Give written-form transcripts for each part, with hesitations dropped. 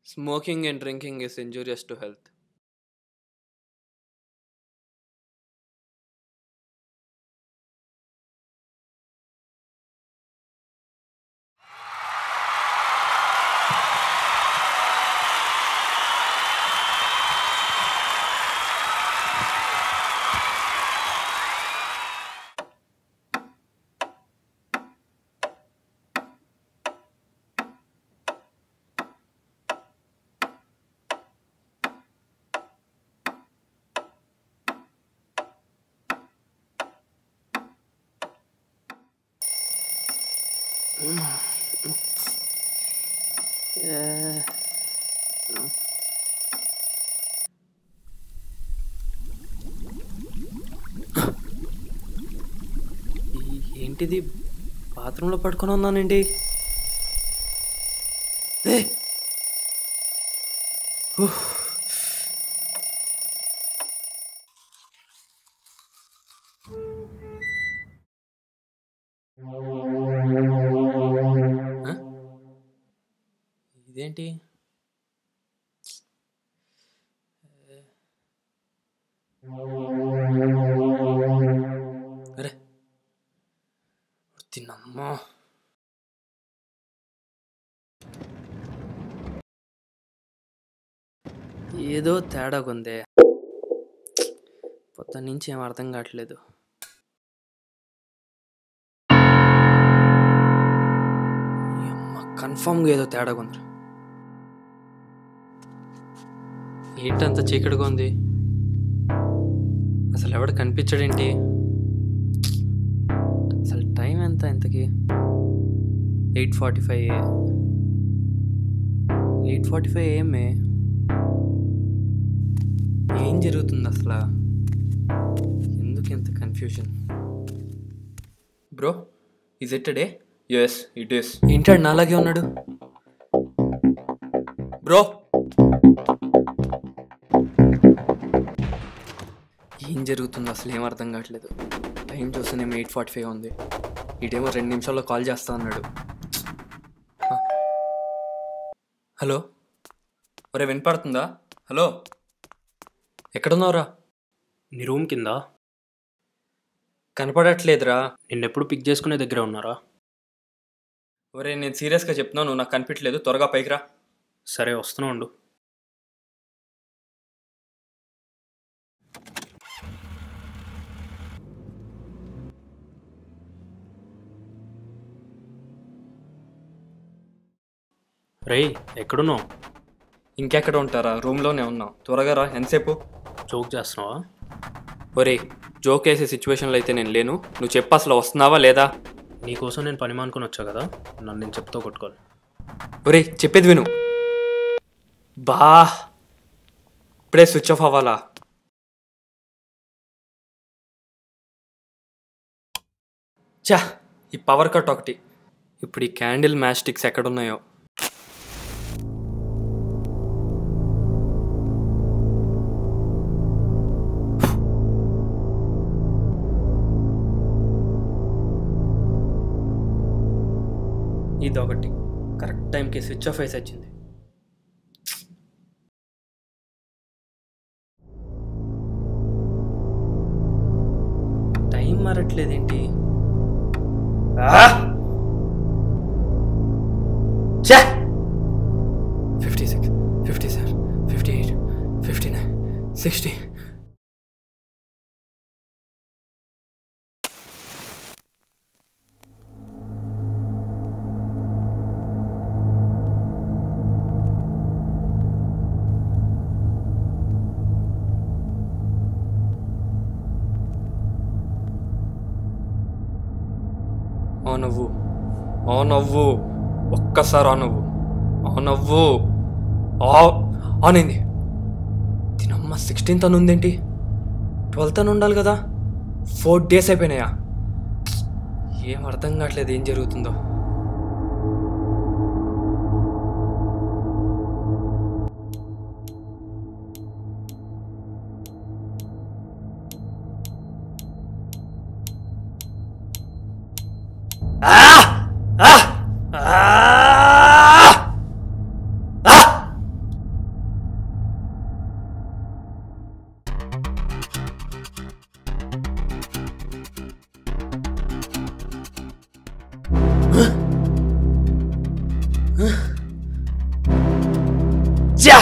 Smoking and drinking is injurious to health. ఏంటిది? బాత్రూంలో పడుకొని ఉన్నానండి. ఇదేంటి? అరే తిన్నమ్మా. ఏదో తేడా కొందే. పొద్దున్న నుంచి ఏం అర్థం కావట్లేదు. కన్ఫామ్గా ఏదో తేడా కొంది. ఏంటంత చీకటిగా ఉంది? అసలు ఎవడు కనిపించడేంటి? అసలు టైం ఎంత ఇంతకి? 8:45 ఏమే. ఏం జరుగుతుంది అసలు? ఎందుకు ఎంత confusion? Bro, is it day? Yes it is. ఏంటాడు నాలాగే ఉన్నాడు? బ్రో, ఏం జరుగుతుంది అసలు? ఏం అర్థం కావట్లేదు. టైం చూస్తేనేమో 8:45 ఉంది. ఇటేమో 2 నిమిషాల్లో కాల్ చేస్తా అన్నాడు. హలో, ఒరే వినపడుతుందా? హలో, ఎక్కడున్నావురా? నీ రూమ్ కింద. కనపడట్లేదురా. నిన్నెప్పుడు పిక్ చేసుకునే దగ్గర ఉన్నారా? ఒరే నేను సీరియస్గా చెప్తున్నావు, నువ్వు నాకు కనిపించలేదు. త్వరగా పైకి రా. సరే వస్తున్నా ఉండు. రేయ్, ఎక్కడున్నావు? ఇంకెక్కడ ఉంటారా? రూమ్లోనే ఉన్నావు. త్వరగా రా. ఎంతసేపు? జోక్ చేస్తున్నావా? ఒరే, జోక్ వేసే సిచ్యువేషన్లో అయితే నేను లేను. నువ్వు చెప్పు, అసలు వస్తున్నావా లేదా? నీకోసం నేను పని మానుకొని వచ్చా కదా, నన్ను నేను చెప్తూ కొట్టుకోవాలి. ఒరే చెప్పేది విను. బా, ఇప్పుడే స్విచ్ ఆఫ్ అవ్వాలా? చా, ఈ పవర్ కట్ ఒకటి. ఇప్పుడు ఈ క్యాండిల్ మ్యాచ్ స్టిక్స్ ఎక్కడున్నాయో. ఇదొకటి కరెక్ట్ టైంకి స్విచ్ ఆఫ్ వేసి వచ్చింది. టైం మారట్లేదేంటి? 56, 57, 58, 59, 60. నవ్వు ఒక్కసారి నవ్వు ఆనింది. తినమ్మ 16th అని ఉందేంటి? 12th అని ఉండాలి కదా. 4 days అయిపోయినాయా? ఏం అర్థం కావట్లేదు ఏం జరుగుతుందో. ఛా!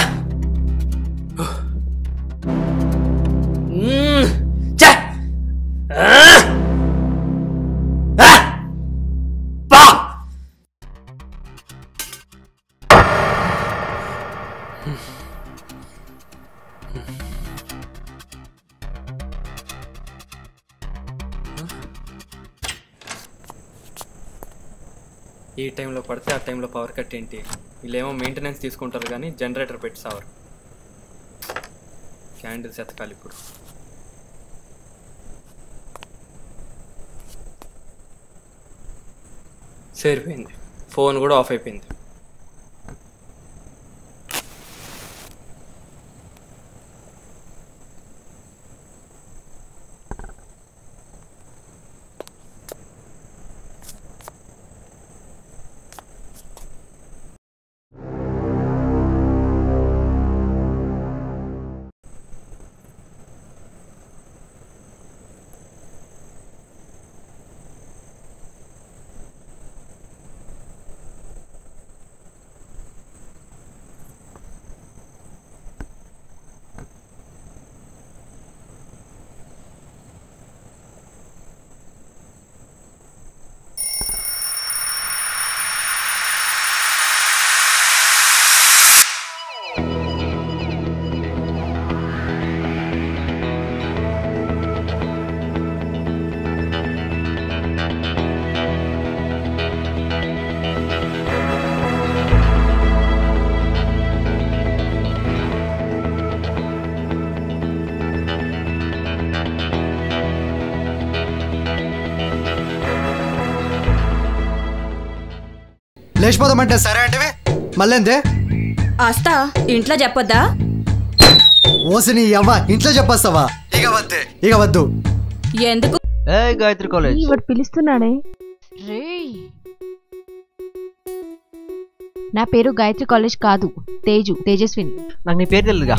ఛా! పా! ఈ టైంలో పడితే ఆ టైంలో పవర్ కట్ ఏంటి? వీళ్ళేమో మెయింటెనెన్స్ తీసుకుంటారు కానీ జనరేటర్ పెట్టి సావరు. క్యాండిల్స్ ఎతకాలి ఇప్పుడు. సరిపోయింది, ఫోన్ కూడా ఆఫ్ అయిపోయింది. లేచిపోదామంటే సరే అంటే మళ్ళీ ఆస్తా ఇంట్లో చెప్పొద్దా? ఓసిని అవ్వ ఇంట్లో చెప్పేస్తావా? ఇక వద్దు. ఎందుకు? గాయత్రి కాలేజ్ వాడు పిలుస్తున్నాడే. నా పేరు గాయత్రి కాలేజ్ కాదు, తేజస్విని. నాకు నీ పేరు తెలియదుగా.